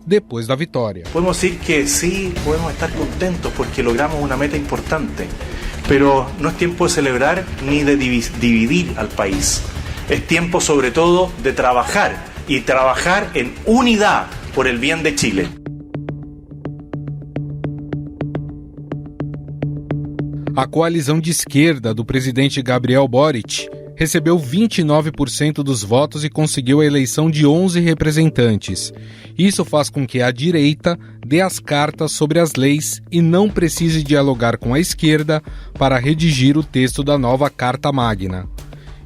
depois da vitória. Podemos dizer que sim, podemos estar contentos porque logramos uma meta importante, pero no es tiempo de celebrar ni de dividir al país. Es tiempo sobre todo de trabajar y trabajar en unidad por el bien de Chile. A coalizão de esquerda do presidente Gabriel Boric recebeu 29% dos votos e conseguiu a eleição de 11 representantes. Isso faz com que a direita dê as cartas sobre as leis e não precise dialogar com a esquerda para redigir o texto da nova Carta Magna.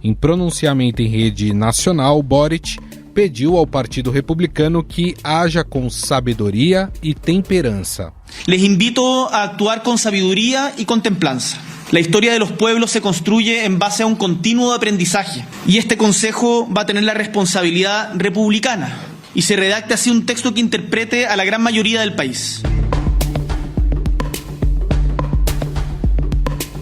Em pronunciamento em rede nacional, Boric pediu ao Partido Republicano que haja com sabedoria e temperança. Les invito a actuar con sabiduría y con templanza. La historia de los pueblos se construye en base a un continuo aprendizaje y este Consejo va a tener la responsabilidad republicana y se redacte así un texto que interprete a la gran mayoría del país.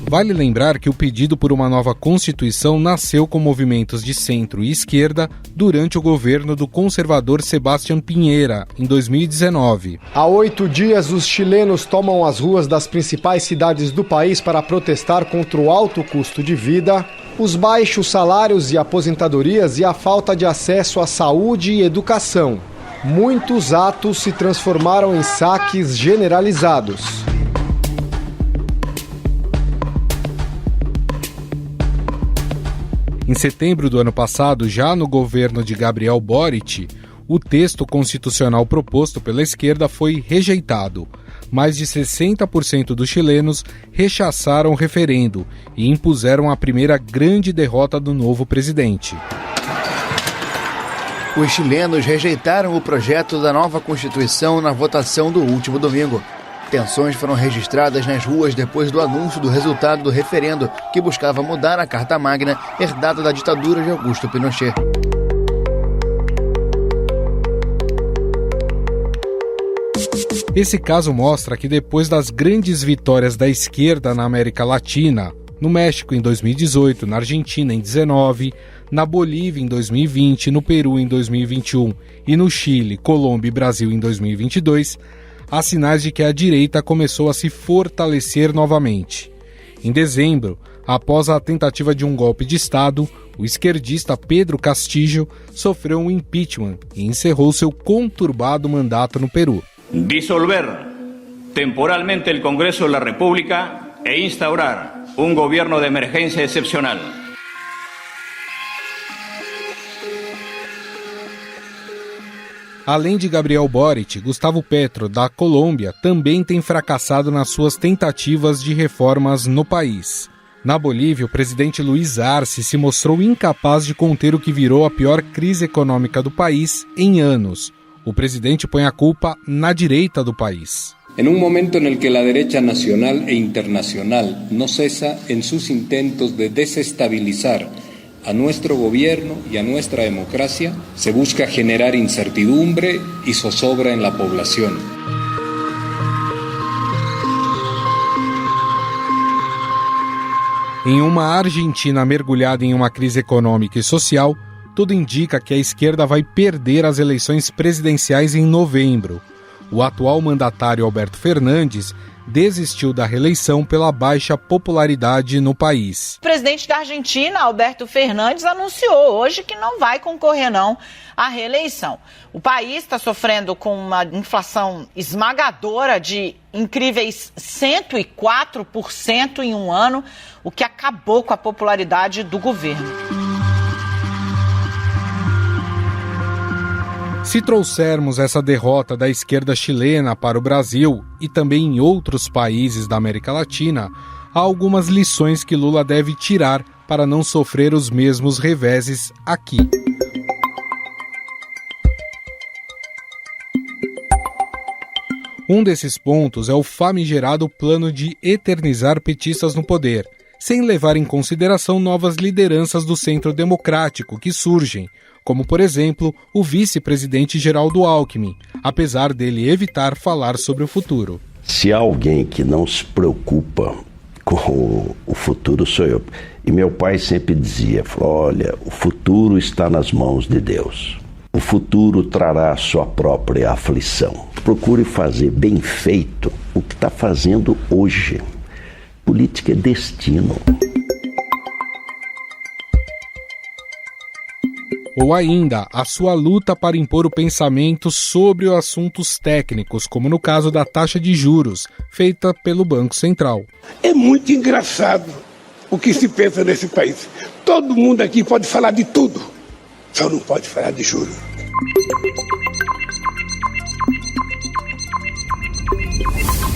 Vale lembrar que o pedido por uma nova Constituição nasceu com movimentos de centro e esquerda durante o governo do conservador Sebastián Piñera, em 2019. Há 8 dias, os chilenos tomam as ruas das principais cidades do país para protestar contra o alto custo de vida, os baixos salários e aposentadorias e a falta de acesso à saúde e educação. Muitos atos se transformaram em saques generalizados. Em setembro do ano passado, já no governo de Gabriel Boric, o texto constitucional proposto pela esquerda foi rejeitado. Mais de 60% dos chilenos rechaçaram o referendo e impuseram a primeira grande derrota do novo presidente. Os chilenos rejeitaram o projeto da nova Constituição na votação do último domingo. Tensões foram registradas nas ruas depois do anúncio do resultado do referendo que buscava mudar a Carta Magna herdada da ditadura de Augusto Pinochet. Esse caso mostra que depois das grandes vitórias da esquerda na América Latina, no México em 2018, na Argentina em 2019, na Bolívia em 2020, no Peru em 2021 e no Chile, Colômbia e Brasil em 2022, há sinais de que a direita começou a se fortalecer novamente. Em dezembro, após a tentativa de um golpe de Estado, o esquerdista Pedro Castillo sofreu um impeachment e encerrou seu conturbado mandato no Peru. Disolver temporalmente el Congreso de la República e instaurar un gobierno de emergencia excepcional. Além de Gabriel Boric, Gustavo Petro, da Colômbia, também tem fracassado nas suas tentativas de reformas no país. Na Bolívia, o presidente Luiz Arce se mostrou incapaz de conter o que virou a pior crise econômica do país em anos. O presidente põe a culpa na direita do país. En un momento en el que la derecha nacional e internacional no cesa en sus intentos de desestabilizar a nuestro gobierno y a nuestra democracia, se busca generar incertidumbre y zozobra en la población. Em uma Argentina mergulhada em uma crise econômica e social, tudo indica que a esquerda vai perder as eleições presidenciais em novembro. O atual mandatário Alberto Fernandes desistiu da reeleição pela baixa popularidade no país. O presidente da Argentina, Alberto Fernandes, anunciou hoje que não vai concorrer não à reeleição. O país está sofrendo com uma inflação esmagadora de incríveis 104% em um ano, o que acabou com a popularidade do governo. Se trouxermos essa derrota da esquerda chilena para o Brasil e também em outros países da América Latina, há algumas lições que Lula deve tirar para não sofrer os mesmos reveses aqui. Um desses pontos é o famigerado plano de eternizar petistas no poder, sem levar em consideração novas lideranças do centro democrático que surgem, como, por exemplo, o vice-presidente Geraldo Alckmin, apesar dele evitar falar sobre o futuro. Se há alguém que não se preocupa com o futuro, sou eu. E meu pai sempre dizia, olha, o futuro está nas mãos de Deus. o futuro trará sua própria aflição. Procure fazer bem feito o que está fazendo hoje. Política é destino. Ou ainda, a sua luta para impor o pensamento sobre assuntos técnicos, como no caso da taxa de juros, feita pelo Banco Central. É muito engraçado o que se pensa nesse país. Todo mundo aqui pode falar de tudo, só não pode falar de juros.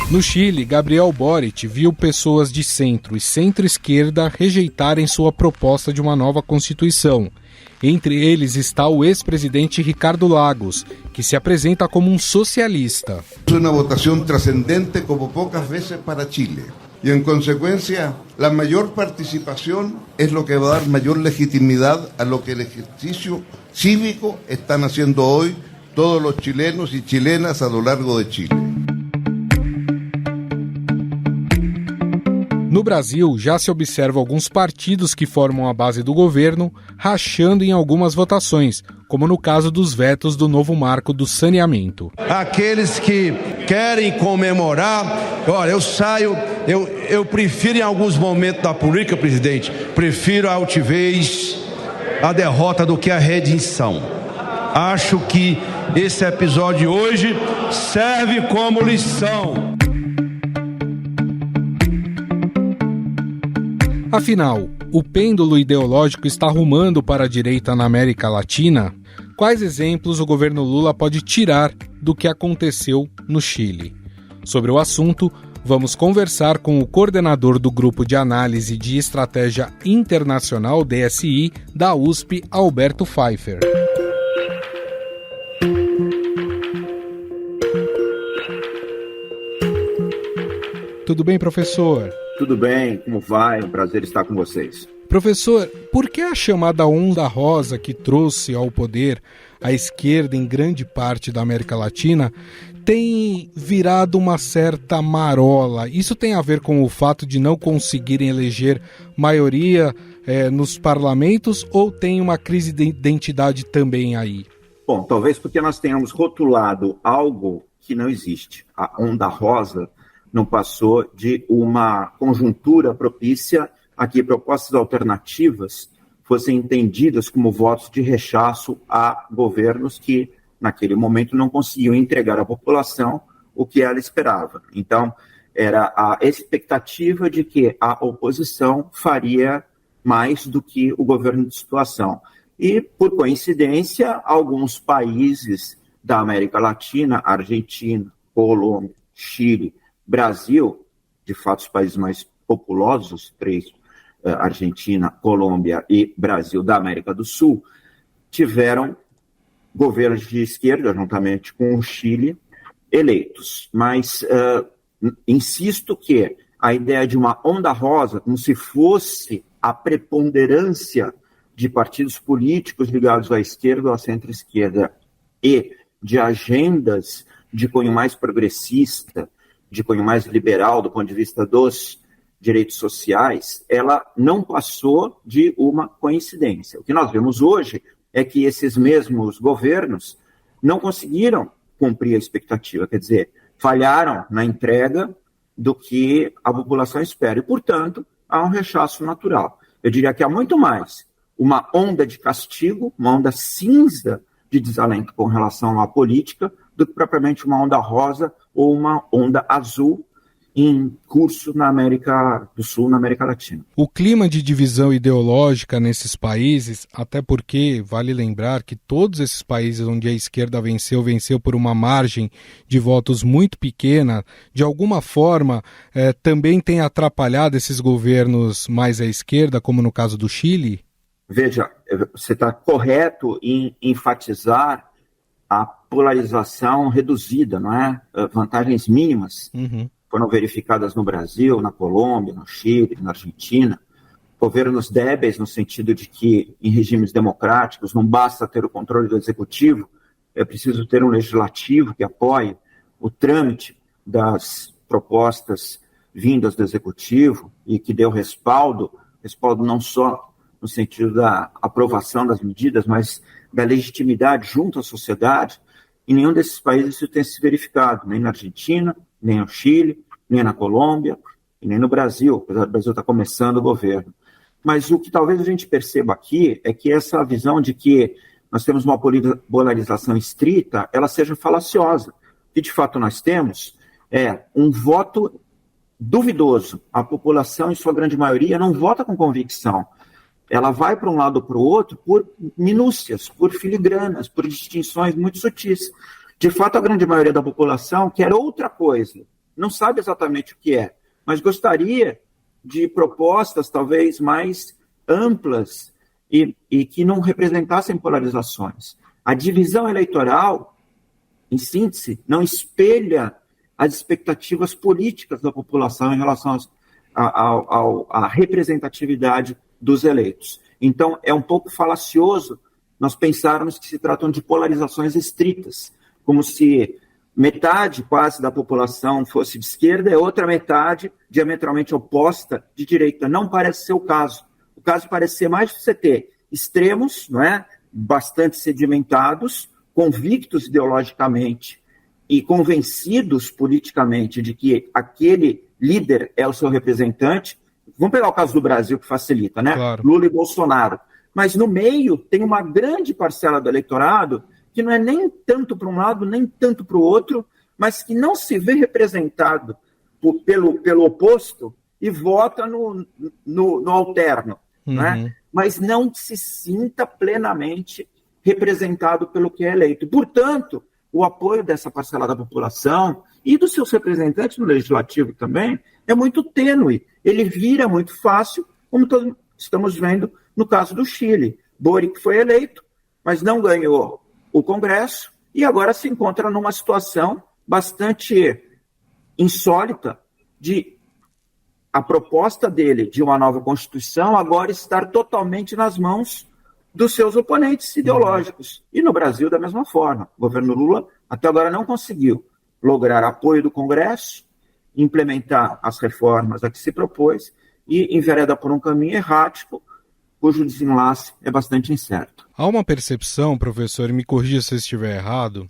No Chile, Gabriel Boric viu pessoas de centro e centro-esquerda rejeitarem sua proposta de uma nova Constituição. Entre eles está o ex-presidente Ricardo Lagos, que se apresenta como um socialista. É uma votação trascendente como poucas vezes para Chile. E, em consequência, a maior participação é o que vai dar maior legitimidade a lo que o exercício cívico estão fazendo hoje todos os chilenos e chilenas a lo largo de Chile. No Brasil, já se observa alguns partidos que formam a base do governo rachando em algumas votações, como no caso dos vetos do novo marco do saneamento. Aqueles que querem comemorar, olha, eu prefiro em alguns momentos da política, presidente, prefiro a altivez, a derrota do que a redenção. Acho que esse episódio de hoje serve como lição. Afinal, o pêndulo ideológico está rumando para a direita na América Latina? Quais exemplos o governo Lula pode tirar do que aconteceu no Chile? Sobre o assunto, vamos conversar com o coordenador do Grupo de Análise de Estratégia Internacional, DSI, da USP, Alberto Pfeiffer. Tudo bem, professor? Tudo bem, como vai? É um prazer estar com vocês. Professor, por que a chamada onda rosa que trouxe ao poder a esquerda em grande parte da América Latina tem virado uma certa marola? Isso tem a ver com o fato de não conseguirem eleger maioria nos parlamentos ou tem uma crise de identidade também aí? Bom, talvez porque nós tenhamos rotulado algo que não existe. A onda rosa não passou de uma conjuntura propícia a que propostas alternativas fossem entendidas como votos de rechaço a governos que, naquele momento, não conseguiam entregar à população o que ela esperava. Então, era a expectativa de que a oposição faria mais do que o governo de situação. E, por coincidência, alguns países da América Latina, Argentina, Colômbia, Chile, Brasil, de fato os países mais populosos, três, Argentina, Colômbia e Brasil da América do Sul, tiveram governos de esquerda, juntamente com o Chile, eleitos. Mas insisto que a ideia de uma onda rosa, como se fosse a preponderância de partidos políticos ligados à esquerda ou à centro-esquerda e de agendas de cunho mais progressista, de cunho mais liberal do ponto de vista dos direitos sociais, ela não passou de uma coincidência. O que nós vemos hoje é que esses mesmos governos não conseguiram cumprir a expectativa, quer dizer, falharam na entrega do que a população espera e, portanto, há um rechaço natural. Eu diria que há muito mais uma onda de castigo, uma onda cinza de desalento com relação à política, do que propriamente uma onda rosa ou uma onda azul em curso na América do Sul, na América Latina. O clima de divisão ideológica nesses países, até porque vale lembrar que todos esses países onde a esquerda venceu por uma margem de votos muito pequena, de alguma forma também tem atrapalhado esses governos mais à esquerda, como no caso do Chile? Veja, você está correto em enfatizar a polarização reduzida, não é? Vantagens mínimas foram verificadas no Brasil, na Colômbia, no Chile, na Argentina. Governos débeis no sentido de que em regimes democráticos não basta ter o controle do executivo, é preciso ter um legislativo que apoie o trâmite das propostas vindas do executivo e que dê o respaldo não só no sentido da aprovação das medidas, mas da legitimidade junto à sociedade. Em nenhum desses países isso tem se verificado, nem na Argentina, nem no Chile, nem na Colômbia, e nem no Brasil, apesar do Brasil estar começando o governo. Mas o que talvez a gente perceba aqui é que essa visão de que nós temos uma polarização estrita, ela seja falaciosa. O que de fato nós temos é um voto duvidoso. A população, em sua grande maioria, não vota com convicção. Ela vai para um lado ou para o outro por minúcias, por filigranas, por distinções muito sutis. De fato, a grande maioria da população quer outra coisa, não sabe exatamente o que é, mas gostaria de propostas talvez mais amplas e que não representassem polarizações. A divisão eleitoral, em síntese, não espelha as expectativas políticas da população em relação à representatividade dos eleitos. Então, é um pouco falacioso nós pensarmos que se tratam de polarizações estritas, como se metade quase da população fosse de esquerda e outra metade diametralmente oposta de direita. Não parece ser o caso. O caso parece ser mais de você ter extremos, não é? Bastante sedimentados, convictos ideologicamente e convencidos politicamente de que aquele líder é o seu representante. Vamos pegar o caso do Brasil, que facilita, né? Claro. Lula e Bolsonaro. Mas no meio tem uma grande parcela do eleitorado que não é nem tanto para um lado, nem tanto para o outro, mas que não se vê representado pelo oposto e vota no alterno, né? Mas não se sinta plenamente representado pelo que é eleito. Portanto, o apoio dessa parcela da população e dos seus representantes no legislativo também é muito tênue. Ele vira muito fácil, como todos estamos vendo no caso do Chile. Boric foi eleito, mas não ganhou o Congresso e agora se encontra numa situação bastante insólita de a proposta dele de uma nova Constituição agora estar totalmente nas mãos dos seus oponentes ideológicos. E no Brasil, da mesma forma. O governo Lula até agora não conseguiu lograr apoio do Congresso, implementar as reformas a que se propôs e envereda por um caminho errático, cujo desenlace é bastante incerto. Há uma percepção, professor, e me corrija se eu estiver errado,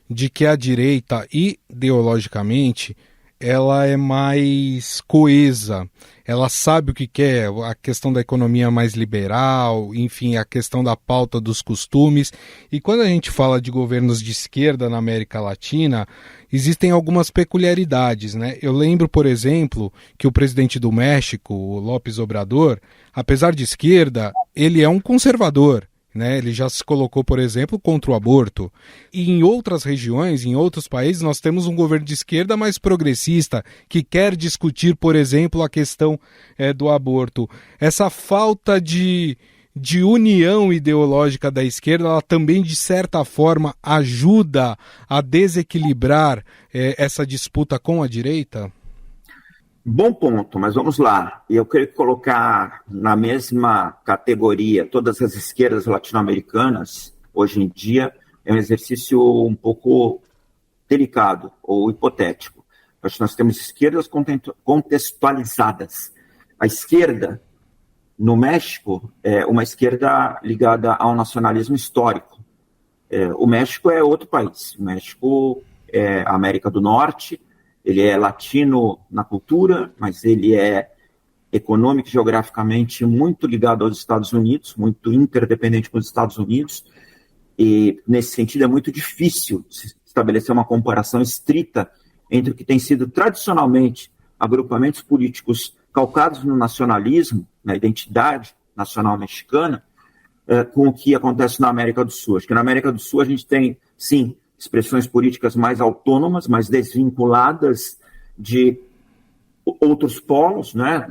de que a direita, ideologicamente, ela é mais coesa, ela sabe o que quer, a questão da economia mais liberal, enfim, a questão da pauta dos costumes. E quando a gente fala de governos de esquerda na América Latina, existem algumas peculiaridades, né? Eu lembro, por exemplo, que o presidente do México, o López Obrador, apesar de esquerda, ele é um conservador. Né? Ele já se colocou, por exemplo, contra o aborto. E em outras regiões, em outros países, nós temos um governo de esquerda mais progressista, que quer discutir, por exemplo, a questão do aborto. Essa falta de união ideológica da esquerda, ela também, de certa forma, ajuda a desequilibrar essa disputa com a direita? Bom ponto, mas vamos lá. Eu queria colocar na mesma categoria todas as esquerdas latino-americanas, hoje em dia, é um exercício um pouco delicado ou hipotético. Acho que nós temos esquerdas contextualizadas. A esquerda, no México, é uma esquerda ligada ao nacionalismo histórico. O México é outro país. O México é a América do Norte. Ele é latino na cultura, mas ele é econômico e geograficamente muito ligado aos Estados Unidos, muito interdependente com os Estados Unidos, e nesse sentido é muito difícil estabelecer uma comparação estrita entre o que tem sido tradicionalmente agrupamentos políticos calcados no nacionalismo, na identidade nacional mexicana, com o que acontece na América do Sul. Acho que na América do Sul a gente tem, sim, expressões políticas mais autônomas, mais desvinculadas de outros polos, né?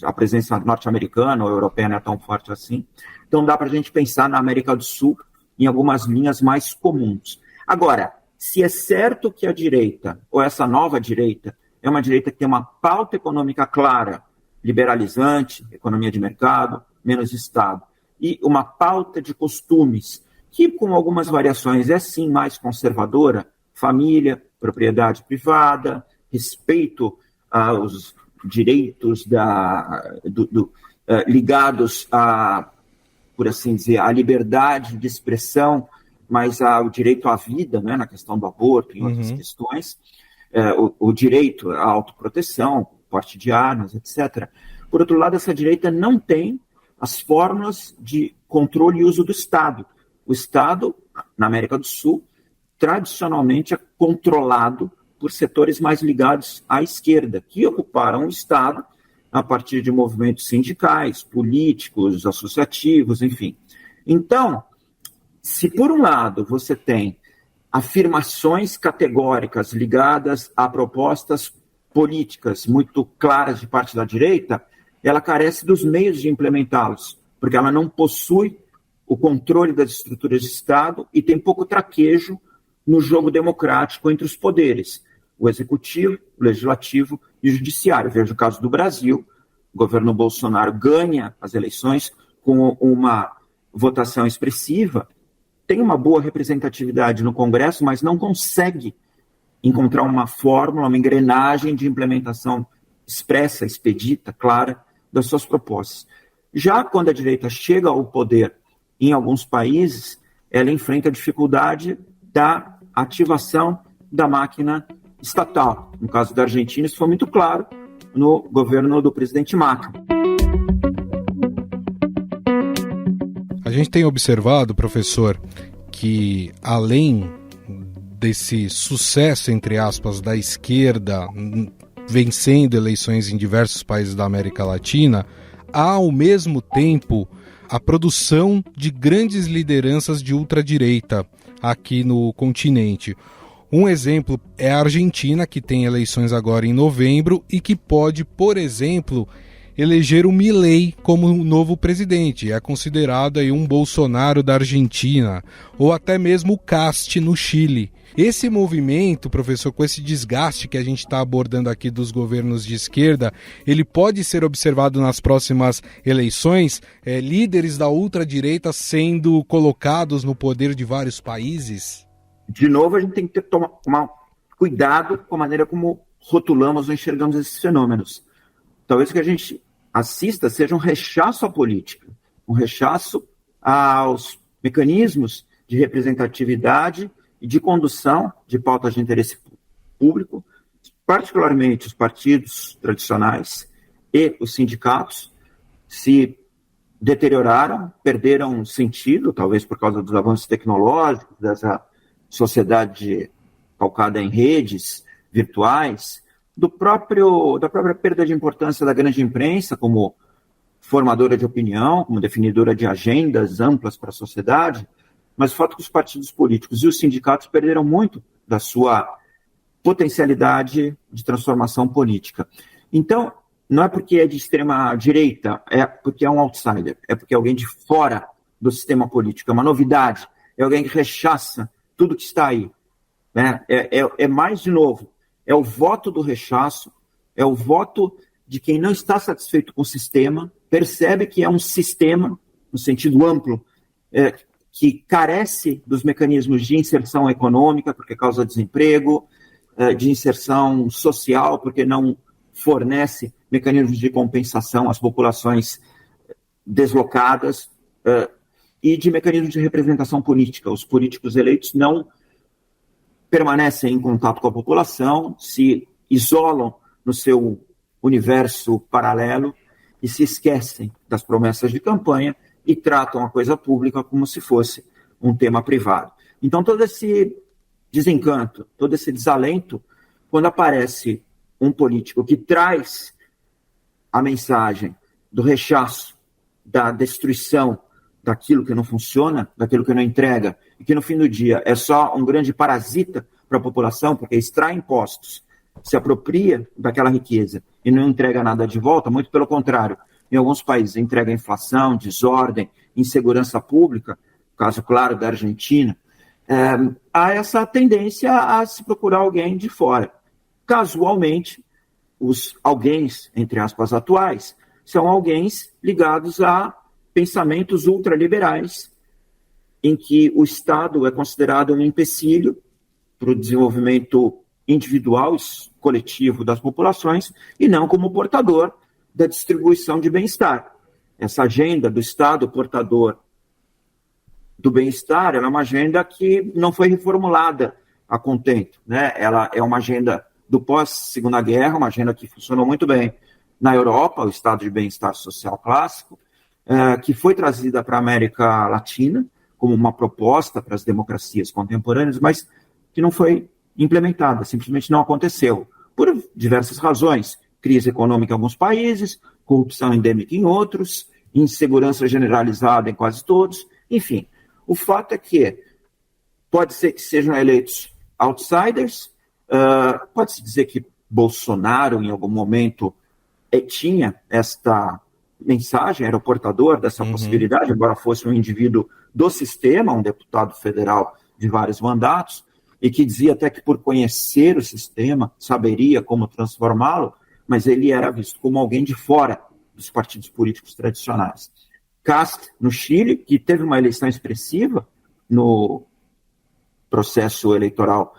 A presença norte-americana ou europeia não é tão forte assim. Então dá para a gente pensar na América do Sul em algumas linhas mais comuns. Agora, se é certo que a direita, ou essa nova direita, é uma direita que tem uma pauta econômica clara, liberalizante, economia de mercado, menos Estado, e uma pauta de costumes, que com algumas variações é sim mais conservadora, família, propriedade privada, respeito aos direitos ligados à por assim dizer, a liberdade de expressão, mas o direito à vida, né, na questão do aborto e outras questões, o direito à autoproteção, porte de armas, etc. Por outro lado, essa direita não tem as fórmulas de controle e uso do Estado. O Estado, na América do Sul, tradicionalmente é controlado por setores mais ligados à esquerda, que ocuparam o Estado a partir de movimentos sindicais, políticos, associativos, enfim. Então, se por um lado você tem afirmações categóricas ligadas a propostas políticas muito claras de parte da direita, ela carece dos meios de implementá-los, porque ela não possui o controle das estruturas de Estado e tem pouco traquejo no jogo democrático entre os poderes, o executivo, o legislativo e o judiciário. Veja o caso do Brasil, o governo Bolsonaro ganha as eleições com uma votação expressiva, tem uma boa representatividade no Congresso, mas não consegue encontrar uma fórmula, uma engrenagem de implementação expressa, expedita, clara das suas propostas. Já quando a direita chega ao poder em alguns países, ela enfrenta a dificuldade da ativação da máquina estatal. No caso da Argentina, isso foi muito claro no governo do presidente Macri. A gente tem observado, professor, que além desse sucesso, entre aspas, da esquerda vencendo eleições em diversos países da América Latina, há ao mesmo tempo a produção de grandes lideranças de ultradireita aqui no continente. Um exemplo é a Argentina, que tem eleições agora em novembro e que pode, por exemplo, eleger o Milei como novo presidente. É considerado aí um Bolsonaro da Argentina, ou até mesmo o Cast no Chile. Esse movimento, professor, com esse desgaste que a gente está abordando aqui dos governos de esquerda, ele pode ser observado nas próximas eleições, líderes da ultradireita sendo colocados no poder de vários países? De novo, a gente tem que tomar cuidado com a maneira como rotulamos ou enxergamos esses fenômenos. Talvez o que a gente assista seja um rechaço à política, um rechaço aos mecanismos de representatividade e de condução de pautas de interesse público, particularmente os partidos tradicionais e os sindicatos se deterioraram, perderam sentido, talvez por causa dos avanços tecnológicos, dessa sociedade calcada em redes virtuais, da própria perda de importância da grande imprensa como formadora de opinião, como definidora de agendas amplas para a sociedade, mas o fato que os partidos políticos e os sindicatos perderam muito da sua potencialidade de transformação política. Então, não é porque é de extrema direita, é porque é um outsider, é porque é alguém de fora do sistema político, é uma novidade, é alguém que rechaça tudo que está aí. Né? É mais, de novo, é o voto do rechaço, é o voto de quem não está satisfeito com o sistema, percebe que é um sistema, no sentido amplo, que carece dos mecanismos de inserção econômica, porque causa desemprego, de inserção social, porque não fornece mecanismos de compensação às populações deslocadas, e de mecanismos de representação política. Os políticos eleitos não permanecem em contato com a população, se isolam no seu universo paralelo e se esquecem das promessas de campanha e tratam a coisa pública como se fosse um tema privado. Então, todo esse desencanto, todo esse desalento, quando aparece um político que traz a mensagem do rechaço, da destruição daquilo que não funciona, daquilo que não entrega, e que no fim do dia é só um grande parasita para a população, porque extrai impostos, se apropria daquela riqueza e não entrega nada de volta, muito pelo contrário. Em alguns países entrega inflação, desordem, insegurança pública, caso claro da Argentina, há essa tendência a se procurar alguém de fora. Casualmente, os alguéns, entre aspas, atuais, são alguéns ligados a pensamentos ultraliberais, em que o Estado é considerado um empecilho para o desenvolvimento individual e coletivo das populações, e não como portador da distribuição de bem-estar. Essa agenda do Estado portador do bem-estar, ela é uma agenda que não foi reformulada a contento, né? Ela é uma agenda do pós-Segunda Guerra, uma agenda que funcionou muito bem na Europa, o estado de bem-estar social clássico, que foi trazida para a América Latina como uma proposta para as democracias contemporâneas, mas que não foi implementada, simplesmente não aconteceu, por diversas razões. Crise econômica em alguns países, corrupção endêmica em outros, insegurança generalizada em quase todos, enfim. O fato é que pode ser que sejam eleitos outsiders, pode-se dizer que Bolsonaro, em algum momento, tinha esta mensagem, era o portador dessa possibilidade, embora fosse um indivíduo do sistema, um deputado federal de vários mandatos, e que dizia até que por conhecer o sistema, saberia como transformá-lo, mas ele era visto como alguém de fora dos partidos políticos tradicionais. Cast, no Chile, que teve uma eleição expressiva no processo eleitoral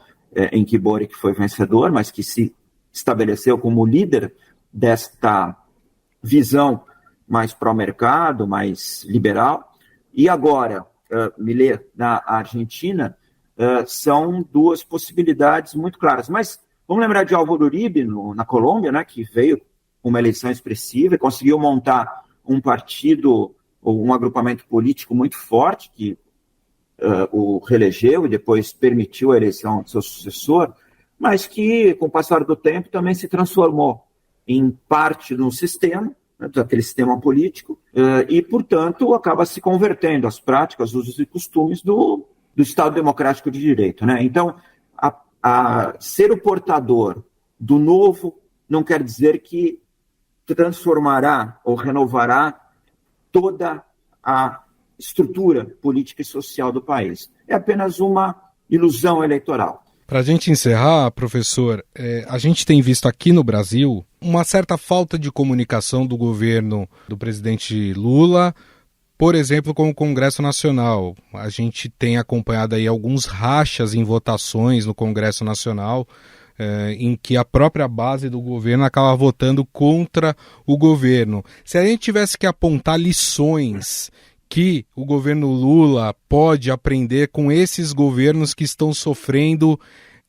em que Boric foi vencedor, mas que se estabeleceu como líder desta visão mais pró-mercado, mais liberal. E agora, Milei, na Argentina, são duas possibilidades muito claras. Mas vamos lembrar de Álvaro Uribe, na Colômbia, né, que veio com uma eleição expressiva e conseguiu montar um partido ou um agrupamento político muito forte, que o reelegeu e depois permitiu a eleição de seu sucessor, mas que, com o passar do tempo, também se transformou em parte de um sistema, daquele sistema político, e, portanto, acaba se convertendo às práticas, usos e costumes do Estado Democrático de Direito, né? Então, ser o portador do novo não quer dizer que transformará ou renovará toda a estrutura política e social do país. É apenas uma ilusão eleitoral. Para a gente encerrar, professor, a gente tem visto aqui no Brasil uma certa falta de comunicação do governo do presidente Lula, por exemplo, com o Congresso Nacional. A gente tem acompanhado aí alguns rachas em votações no Congresso Nacional, em que a própria base do governo acaba votando contra o governo. Se a gente tivesse que apontar lições que o governo Lula pode aprender com esses governos que estão sofrendo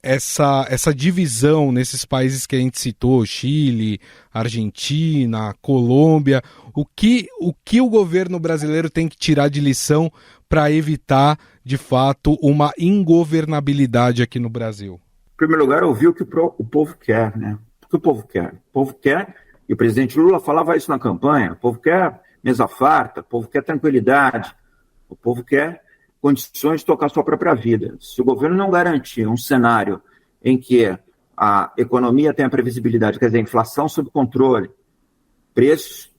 essa divisão nesses países que a gente citou, Chile, Argentina, Colômbia, o que o governo brasileiro tem que tirar de lição para evitar, de fato, uma ingovernabilidade aqui no Brasil? Em primeiro lugar, ouvir o que o povo quer, né? O que o povo quer? O povo quer, e o presidente Lula falava isso na campanha, o povo quer mesa farta, o povo quer tranquilidade, o povo quer condições de tocar sua própria vida. Se o governo não garantir um cenário em que a economia tenha previsibilidade, quer dizer, inflação sob controle, preços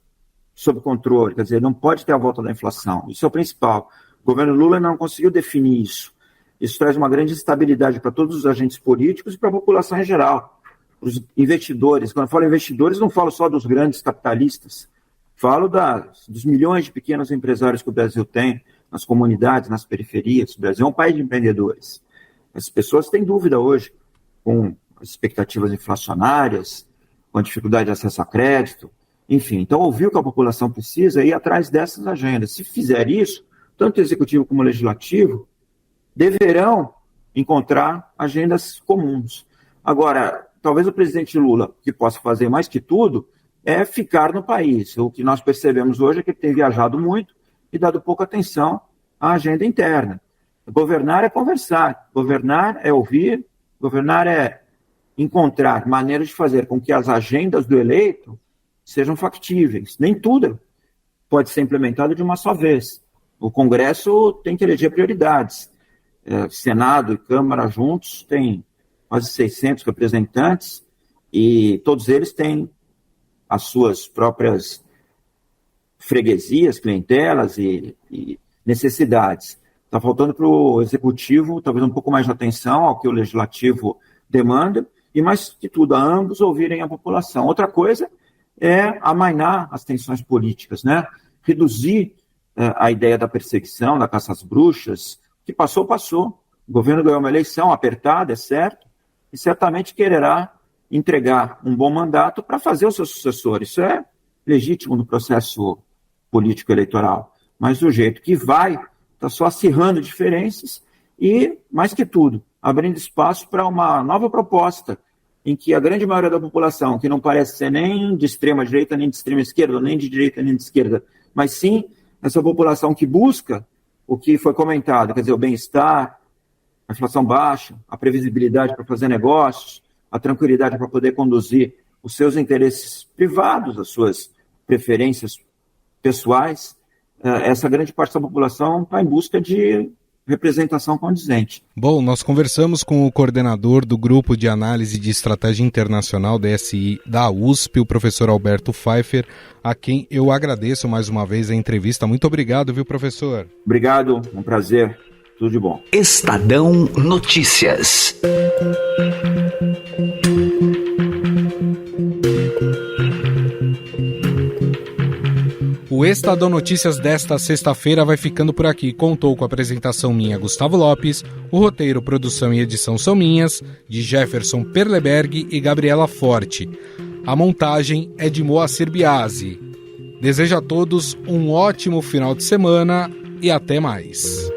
sob controle, quer dizer, não pode ter a volta da inflação. Isso é o principal. O governo Lula não conseguiu definir isso. Isso traz uma grande instabilidade para todos os agentes políticos e para a população em geral. Os investidores, quando eu falo investidores, não falo só dos grandes capitalistas, falo dos milhões de pequenos empresários que o Brasil tem, nas comunidades, nas periferias. O Brasil é um país de empreendedores. As pessoas têm dúvida hoje, com as expectativas inflacionárias, com a dificuldade de acesso a crédito, enfim. Então, ouvir o que a população precisa e ir atrás dessas agendas. Se fizer isso, tanto o executivo como o legislativo deverão encontrar agendas comuns. Agora, talvez o presidente Lula, que possa fazer mais que tudo, é ficar no país. O que nós percebemos hoje é que ele tem viajado muito e dado pouca atenção à agenda interna. Governar é conversar, governar é ouvir, governar é encontrar maneiras de fazer com que as agendas do eleito sejam factíveis. Nem tudo pode ser implementado de uma só vez. O Congresso tem que eleger prioridades. Senado e Câmara juntos têm quase 600 representantes e todos eles têm as suas próprias freguesias, clientelas e necessidades. Está faltando para o Executivo talvez um pouco mais de atenção ao que o Legislativo demanda e, mais que tudo, a ambos ouvirem a população. Outra coisa é amainar as tensões políticas, né? Reduzir a ideia da perseguição, da caça às bruxas, que passou. O governo ganhou uma eleição apertada, é certo, e certamente quererá entregar um bom mandato para fazer o seu sucessor. Isso é legítimo no processo político eleitoral. Mas do jeito que vai, está só acirrando diferenças e, mais que tudo, abrindo espaço para uma nova proposta em que a grande maioria da população, que não parece ser nem de extrema direita, nem de extrema esquerda, nem de direita, nem de esquerda, mas sim essa população que busca o que foi comentado, quer dizer, o bem-estar, a inflação baixa, a previsibilidade para fazer negócios, a tranquilidade para poder conduzir os seus interesses privados, as suas preferências pessoais, essa grande parte da população está em busca de representação condizente. Bom, nós conversamos com o coordenador do Grupo de Análise de Estratégia Internacional, DSI, da USP, o professor Alberto Pfeiffer, a quem eu agradeço mais uma vez a entrevista. Muito obrigado, viu, professor? Obrigado, um prazer, tudo de bom. Estadão Notícias. O Estadão Notícias desta sexta-feira vai ficando por aqui. Contou com a apresentação minha, Gustavo Lopes, o roteiro, produção e edição são minhas, de Jefferson Perleberg e Gabriela Forte. A montagem é de Moacir Biasi. Desejo a todos um ótimo final de semana e até mais.